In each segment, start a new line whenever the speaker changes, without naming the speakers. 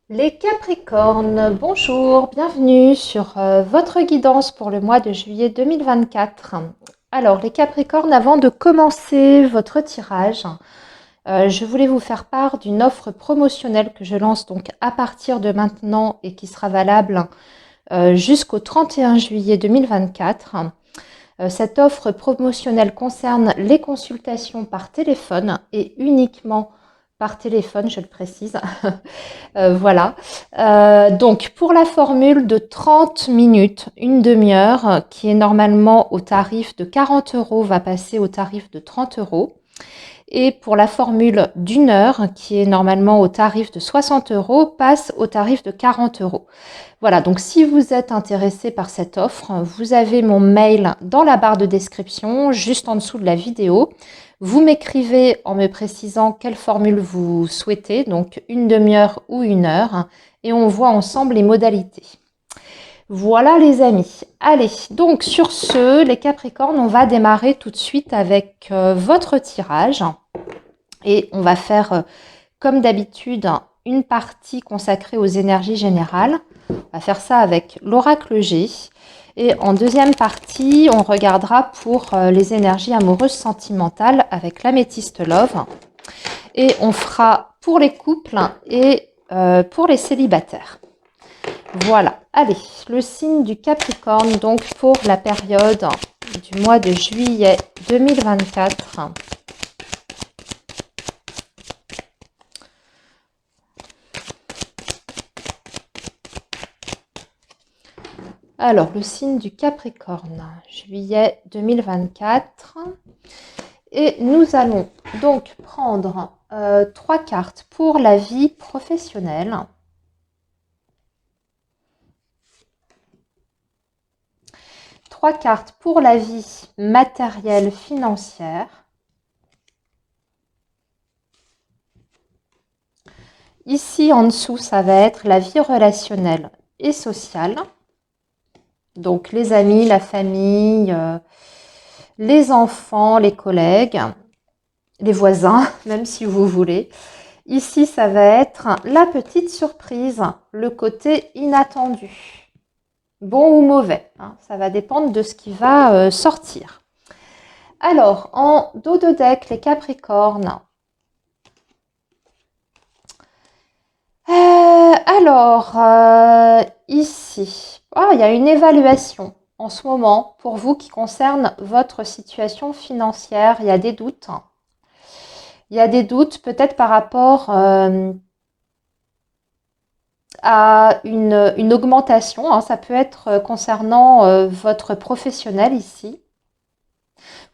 Les Capricornes, bonjour, bienvenue sur votre guidance pour le mois de juillet 2024. Alors, les Capricornes, avant de commencer votre tirage, je voulais vous faire part d'une offre promotionnelle que je lance donc à partir de maintenant et qui sera valable jusqu'au 31 juillet 2024. Cette offre promotionnelle concerne les consultations par téléphone et uniquement par téléphone, je le précise. Voilà. Donc, pour la formule de 30 minutes, une demi-heure, qui est normalement au tarif de 40 euros, va passer au tarif de 30 euros. Et pour la formule d'une heure, qui est normalement au tarif de 60 euros, passe au tarif de 40 euros. Voilà, donc si vous êtes intéressé par cette offre, vous avez mon mail dans la barre de description, juste en dessous de la vidéo. Vous m'écrivez en me précisant quelle formule vous souhaitez, donc une demi-heure ou une heure, et on voit ensemble les modalités. Voilà les amis. Allez, donc sur ce, les Capricornes, on va démarrer tout de suite avec votre tirage. Et on va faire, comme d'habitude, une partie consacrée aux énergies générales. On va faire ça avec l'oracle G. Et en deuxième partie, on regardera pour les énergies amoureuses sentimentales avec l'améthyste Love. Et on fera pour les couples et pour les célibataires. Voilà. Allez, le signe du Capricorne, donc pour la période du mois de juillet 2024. Alors, le signe du Capricorne, juillet 2024. Et nous allons donc prendre 3 cartes pour la vie professionnelle. 3 cartes pour la vie matérielle financière. Ici, en dessous, ça va être la vie relationnelle et sociale. Donc, les amis, la famille, les enfants, les collègues, les voisins, même si vous voulez. Ici, ça va être la petite surprise, le côté inattendu. Bon ou mauvais, hein, ça va dépendre de ce qui va sortir. Alors, en dos de deck, les Capricornes. Ici, il y a une évaluation en ce moment pour vous qui concerne votre situation financière. Il y a des doutes. Il y a des doutes peut-être par rapport à une augmentation. Hein, ça peut être concernant votre professionnel ici.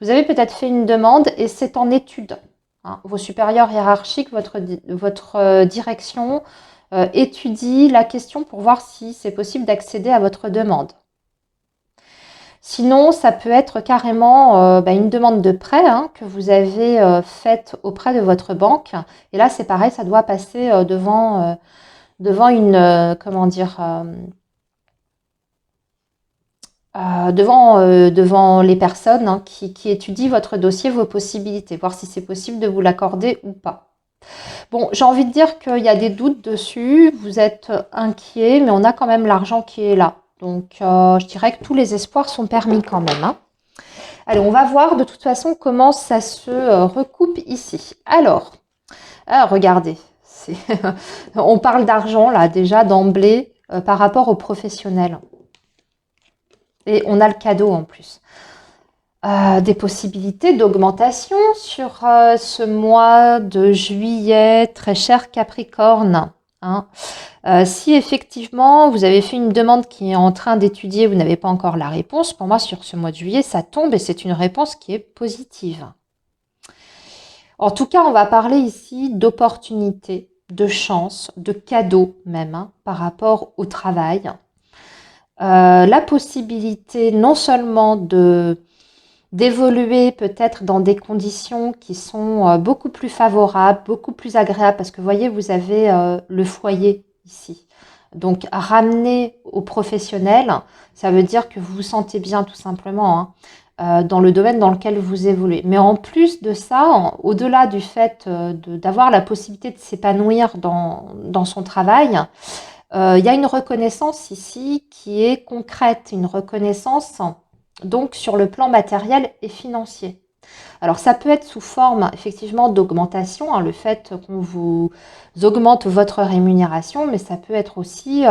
Vous avez peut-être fait une demande et c'est en étude. Hein. Vos supérieurs hiérarchiques, votre direction étudie la question pour voir si c'est possible d'accéder à votre demande. Sinon, ça peut être carrément une demande de prêt hein, que vous avez faite auprès de votre banque. Et là, c'est pareil, ça doit passer devant une, comment dire, devant les personnes hein, qui étudient votre dossier, vos possibilités, voir si c'est possible de vous l'accorder ou pas. Bon, j'ai envie de dire qu'il y a des doutes dessus, vous êtes inquiet, mais on a quand même l'argent qui est là. Donc, je dirais que tous les espoirs sont permis quand même. Hein. Allez, on va voir de toute façon comment ça se recoupe ici. Alors, regardez, on parle d'argent là déjà d'emblée par rapport aux professionnels. Et on a le cadeau en plus. Des possibilités d'augmentation sur ce mois de juillet, très cher Capricorne. Hein. Si effectivement vous avez fait une demande qui est en train d'étudier, vous n'avez pas encore la réponse, pour moi sur ce mois de juillet, ça tombe et c'est une réponse qui est positive. En tout cas, on va parler ici d'opportunités, de chances, de cadeaux même hein, par rapport au travail. La possibilité non seulement d'évoluer peut-être dans des conditions qui sont beaucoup plus favorables, beaucoup plus agréables, parce que vous voyez, vous avez le foyer ici. Donc, ramener aux professionnels, ça veut dire que vous vous sentez bien tout simplement. Hein. dans le domaine dans lequel vous évoluez. Mais en plus de ça, au-delà du fait d'avoir la possibilité de s'épanouir dans son travail, il y a une reconnaissance ici qui est concrète, une reconnaissance donc sur le plan matériel et financier. Alors ça peut être sous forme effectivement d'augmentation, hein, le fait qu'on vous augmente votre rémunération, mais ça peut être aussi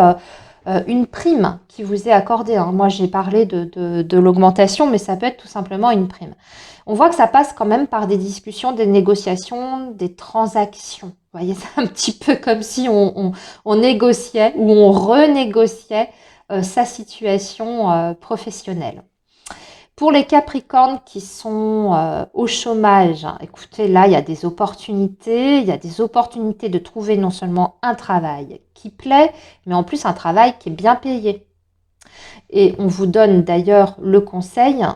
une prime qui vous est accordée, hein. Moi j'ai parlé de l'augmentation, mais ça peut être tout simplement une prime. On voit que ça passe quand même par des discussions, des négociations, des transactions. Vous voyez, c'est un petit peu comme si on négociait ou on renégociait sa situation professionnelle. Pour les Capricornes qui sont au chômage, hein, écoutez, là, il y a des opportunités. Il y a des opportunités de trouver non seulement un travail qui plaît, mais en plus un travail qui est bien payé. Et on vous donne d'ailleurs le conseil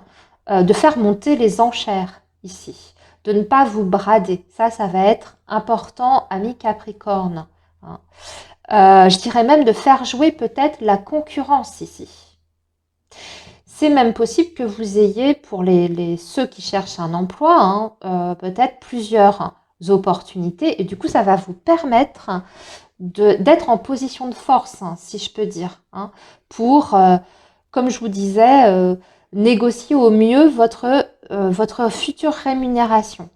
de faire monter les enchères ici, de ne pas vous brader. Ça va être important, amis Capricorne, hein. Je dirais même de faire jouer peut-être la concurrence ici. C'est même possible que vous ayez, pour ceux qui cherchent un emploi, hein, peut-être plusieurs opportunités. Et du coup, ça va vous permettre d'être en position de force, hein, si je peux dire, hein, pour, comme je vous disais, négocier au mieux votre future rémunération.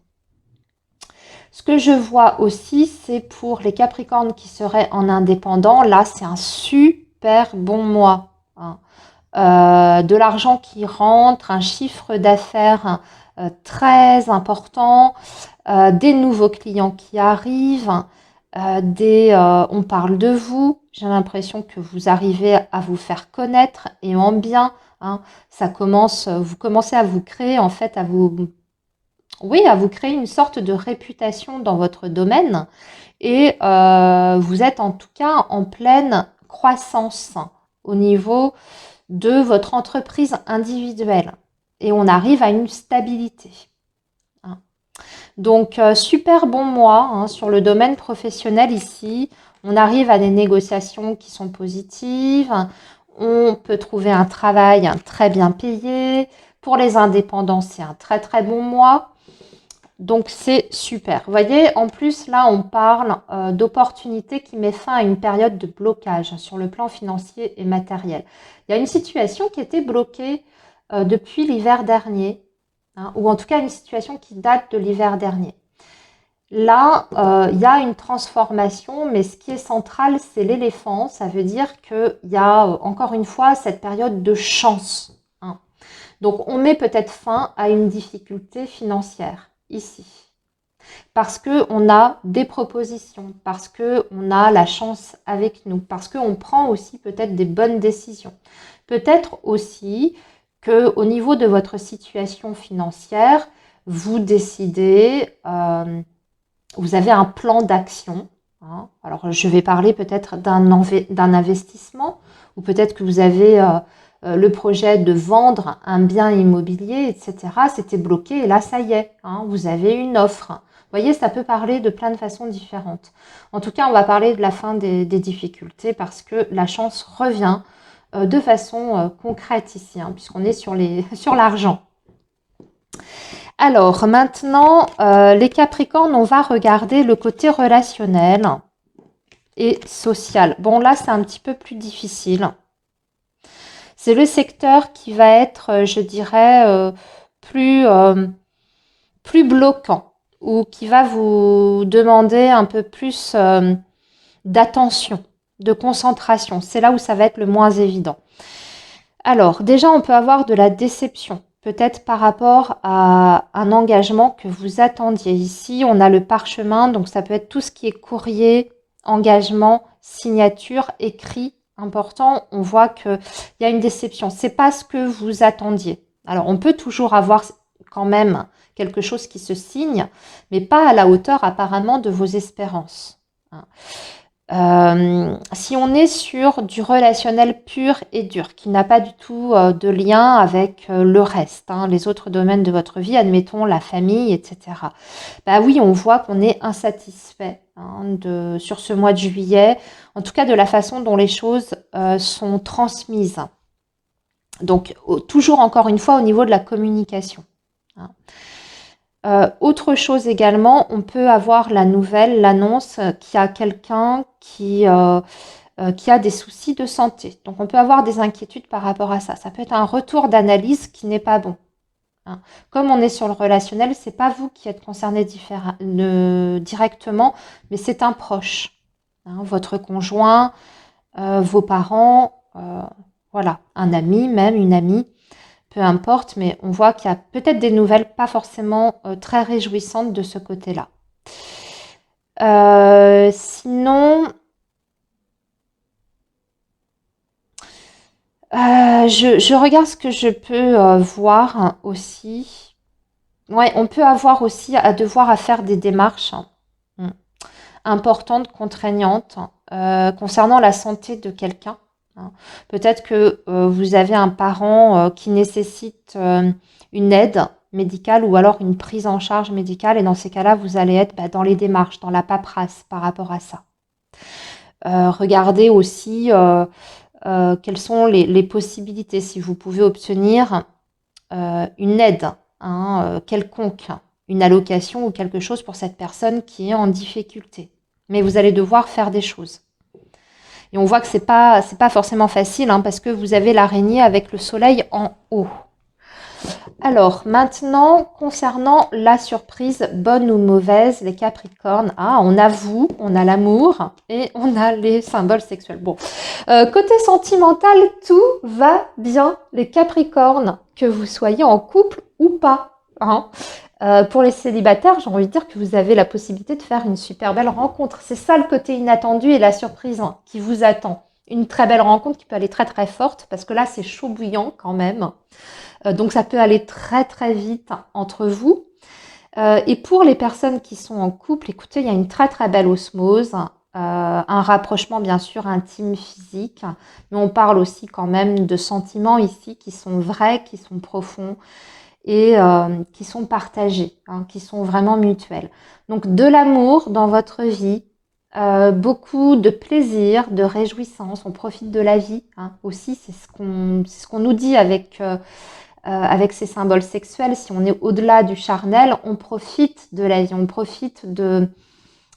Ce que je vois aussi, c'est pour les Capricornes qui seraient en indépendant. Là, c'est un super bon mois, hein. De l'argent qui rentre, un chiffre d'affaires très important, des nouveaux clients qui arrivent, on parle de vous. J'ai l'impression que vous arrivez à vous faire connaître et en bien, hein. Vous commencez à vous créer en fait, à vous créer une sorte de réputation dans votre domaine et vous êtes en tout cas en pleine croissance au niveau de votre entreprise individuelle et on arrive à une stabilité, hein. Donc, super bon mois, hein, sur le domaine professionnel ici. On arrive à des négociations qui sont positives. On peut trouver un travail très bien payé. Pour les indépendants, c'est un très très bon mois. Donc, c'est super. Vous voyez, en plus, là, on parle d'opportunités qui met fin à une période de blocage sur le plan financier et matériel. Il y a une situation qui était bloquée depuis l'hiver dernier, hein, ou en tout cas une situation qui date de l'hiver dernier. Là, il y a une transformation, mais ce qui est central, c'est l'éléphant. Ça veut dire qu'il y a, encore une fois, cette période de chance, hein. Donc, on met peut-être fin à une difficulté financière ici. Parce qu'on a des propositions, parce qu'on a la chance avec nous, parce qu'on prend aussi peut-être des bonnes décisions. Peut-être aussi qu'au niveau de votre situation financière, vous décidez, vous avez un plan d'action, hein. Alors, je vais parler peut-être d'un investissement, ou peut-être que vous avez le projet de vendre un bien immobilier, etc. C'était bloqué et là, ça y est, hein, vous avez une offre. Vous voyez, ça peut parler de plein de façons différentes. En tout cas, on va parler de la fin des difficultés parce que la chance revient de façon concrète ici, hein, puisqu'on est sur l'argent. Alors maintenant, les Capricornes, on va regarder le côté relationnel et social. Bon, là, c'est un petit peu plus difficile. C'est le secteur qui va être, je dirais, plus bloquant ou qui va vous demander un peu plus d'attention, de concentration. C'est là où ça va être le moins évident. Alors, déjà, on peut avoir de la déception, peut-être par rapport à un engagement que vous attendiez. Ici, on a le parchemin, donc ça peut être tout ce qui est courrier, engagement, signature, écrit, important. On voit qu'il y a une déception. C'est pas ce que vous attendiez. Alors, on peut toujours avoir quand même quelque chose qui se signe, mais pas à la hauteur apparemment de vos espérances, hein. Si on est sur du relationnel pur et dur, qui n'a pas du tout de lien avec le reste, hein, les autres domaines de votre vie, admettons la famille, etc. Bah oui, on voit qu'on est insatisfait, hein, sur ce mois de juillet, en tout cas de la façon dont les choses sont transmises. Donc, toujours encore une fois au niveau de la communication. Hein. Autre chose également, on peut avoir la nouvelle, l'annonce qu'il y a quelqu'un qui a des soucis de santé. Donc, on peut avoir des inquiétudes par rapport à ça. Ça peut être un retour d'analyse qui n'est pas bon. Hein. Comme on est sur le relationnel, c'est pas vous qui êtes concerné directement, mais c'est un proche. Hein, votre conjoint, vos parents, voilà, un ami, même une amie, peu importe, mais on voit qu'il y a peut-être des nouvelles pas forcément très réjouissantes de ce côté-là. Sinon, je regarde ce que je peux voir aussi. Ouais, on peut avoir aussi à devoir à faire des démarches importantes, contraignantes, concernant la santé de quelqu'un. Hein. Peut-être que vous avez un parent qui nécessite une aide médicale ou alors une prise en charge médicale et dans ces cas-là, vous allez être dans les démarches, dans la paperasse par rapport à ça. Regardez aussi quelles sont les possibilités si vous pouvez obtenir une aide quelconque, une allocation ou quelque chose pour cette personne qui est en difficulté. Mais vous allez devoir faire des choses. Et on voit que c'est pas forcément facile parce que vous avez l'araignée avec le soleil en haut. Alors maintenant, concernant la surprise, bonne ou mauvaise, les Capricornes, on a vous, on a l'amour et on a les symboles sexuels. Bon, côté sentimental, tout va bien, les Capricornes, que vous soyez en couple ou pas. Pour les célibataires, j'ai envie de dire que vous avez la possibilité de faire une super belle rencontre. C'est ça le côté inattendu et la surprise qui vous attend. Une très belle rencontre qui peut aller très très forte parce que là c'est chaud bouillant quand même. Donc ça peut aller très très vite entre vous. Et pour les personnes qui sont en couple, écoutez, il y a une très très belle osmose, un rapprochement bien sûr intime, physique, mais on parle aussi quand même de sentiments ici qui sont vrais, qui sont profonds et qui sont partagés, qui sont vraiment mutuels. Donc de l'amour dans votre vie, beaucoup de plaisir, de réjouissance, on profite de la vie aussi, c'est ce qu'on nous dit avec ces symboles sexuels. Si on est au-delà du charnel, on profite de la vie, on profite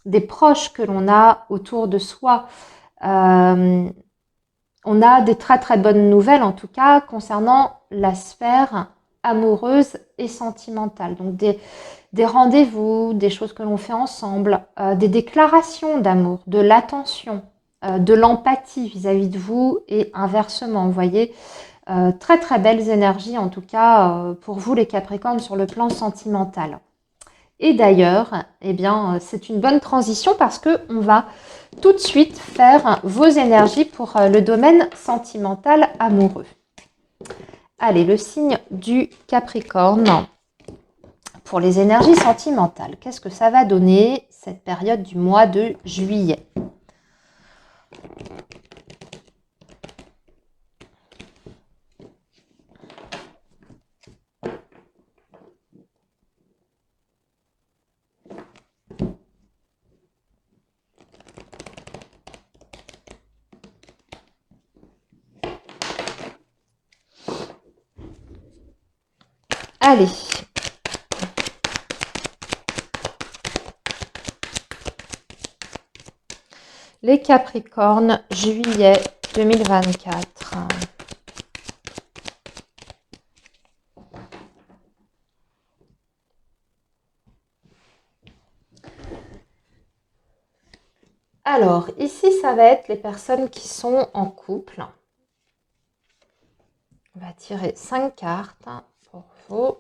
des proches que l'on a autour de soi. On a des très très bonnes nouvelles en tout cas concernant la sphère amoureuse et sentimentale. Donc des rendez-vous, des choses que l'on fait ensemble, des déclarations d'amour, de l'attention, de l'empathie vis-à-vis de vous et inversement, vous voyez. Très très belles énergies en tout cas pour vous les Capricornes sur le plan sentimental. Et d'ailleurs, c'est une bonne transition parce que on va tout de suite faire vos énergies pour le domaine sentimental amoureux. Allez, le signe du Capricorne pour les énergies sentimentales. Qu'est-ce que ça va donner cette période du mois de juillet ? Allez. Les Capricornes, juillet 2024. Alors, ici, ça va être les personnes qui sont en couple. On va tirer 5 cartes pour vous.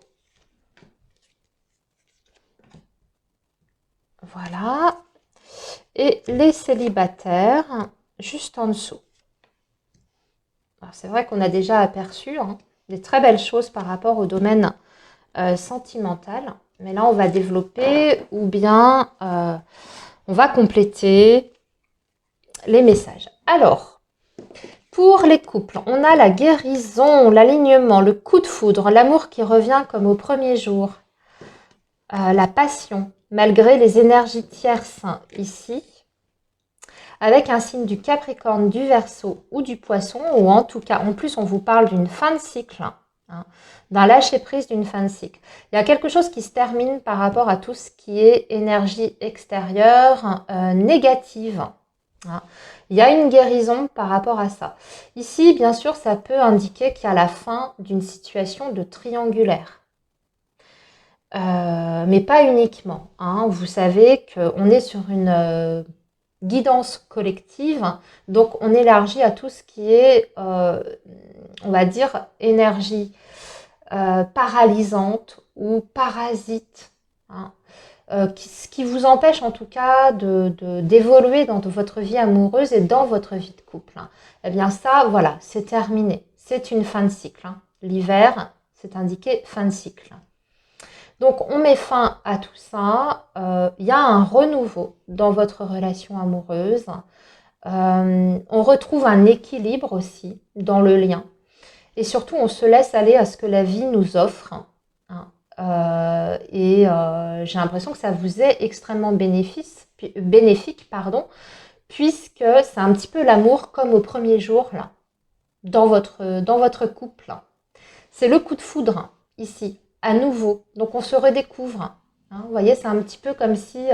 Voilà. Et les célibataires, juste en dessous. C'est vrai qu'on a déjà aperçu des très belles choses par rapport au domaine sentimental. Mais là, on va développer ou bien on va compléter les messages. Alors, pour les couples, on a la guérison, l'alignement, le coup de foudre, l'amour qui revient comme au premier jour, la passion, malgré les énergies tierces ici. avec un signe du Capricorne, du Verseau ou du Poisson, ou en tout cas, en plus, on vous parle d'une fin de cycle, hein, d'un lâcher-prise d'une fin de cycle. Il y a quelque chose qui se termine par rapport à tout ce qui est énergie extérieure, négative. Hein. Il y a une guérison par rapport à ça. Ici, bien sûr, ça peut indiquer qu'il y a la fin d'une situation de triangulaire. Mais pas uniquement. Hein. Vous savez qu'on est sur une guidance collective, donc on élargit à tout ce qui est, on va dire, énergie paralysante ou parasite. Hein. Ce qui vous empêche en tout cas d'évoluer dans votre vie amoureuse et dans votre vie de couple. Hein. Eh bien ça, voilà, c'est terminé. C'est une fin de cycle. Hein. L'hiver, c'est indiqué fin de cycle. Donc on met fin à tout ça. Il y a un renouveau dans votre relation amoureuse. On retrouve un équilibre aussi dans le lien. Et surtout, on se laisse aller à ce que la vie nous offre. Hein. J'ai l'impression que ça vous est extrêmement bénéfique, puisque c'est un petit peu l'amour comme au premier jour là, dans votre couple. C'est le coup de foudre ici, à nouveau. Donc on se redécouvre. Hein. Vous voyez, c'est un petit peu comme si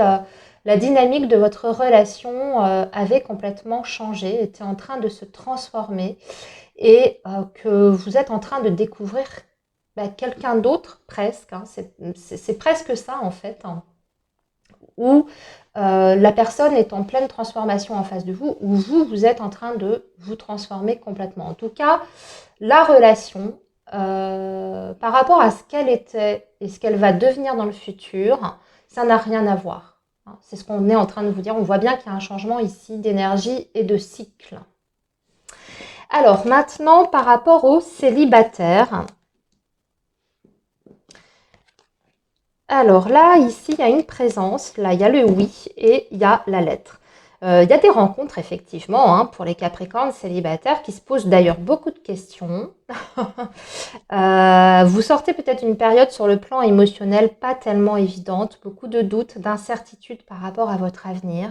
la dynamique de votre relation avait complètement changé, était en train de se transformer et que vous êtes en train de découvrir quelqu'un d'autre presque. Hein. C'est presque ça en fait. Hein. Où la personne est en pleine transformation en face de vous, où vous êtes en train de vous transformer complètement. En tout cas, la relation, par rapport à ce qu'elle était et ce qu'elle va devenir dans le futur, ça n'a rien à voir. Hein. C'est ce qu'on est en train de vous dire. On voit bien qu'il y a un changement ici d'énergie et de cycle. Alors maintenant, par rapport aux célibataires. Alors là, ici, il y a une présence. Là, il y a le oui et il y a la lettre. Il y a des rencontres, effectivement, hein, pour les Capricornes célibataires qui se posent d'ailleurs beaucoup de questions. Vous sortez peut-être d'une période sur le plan émotionnel pas tellement évidente, beaucoup de doutes, d'incertitudes par rapport à votre avenir.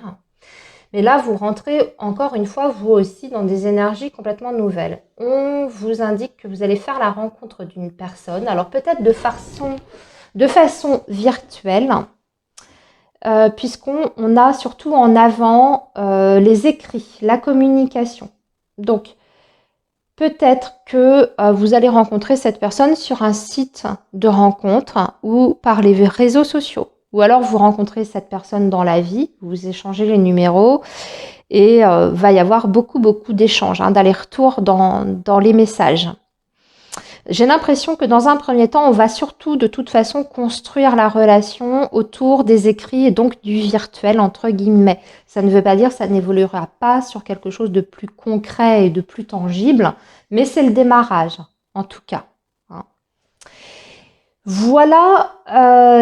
Mais là, vous rentrez encore une fois, vous aussi, dans des énergies complètement nouvelles. On vous indique que vous allez faire la rencontre d'une personne, alors peut-être de façon virtuelle, puisqu'on a surtout en avant les écrits, la communication. Donc, peut-être que vous allez rencontrer cette personne sur un site de rencontre ou par les réseaux sociaux. Ou alors vous rencontrez cette personne dans la vie, vous échangez les numéros et va y avoir beaucoup d'échanges, hein, d'aller-retour dans les messages. J'ai l'impression que dans un premier temps, on va surtout de toute façon construire la relation autour des écrits et donc du virtuel entre guillemets. Ça ne veut pas dire que ça n'évoluera pas sur quelque chose de plus concret et de plus tangible, mais c'est le démarrage en tout cas. Voilà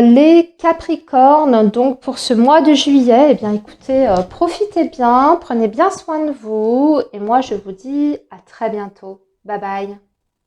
les Capricornes, donc pour ce mois de juillet. Eh bien écoutez, profitez bien, prenez bien soin de vous et moi je vous dis à très bientôt. Bye bye.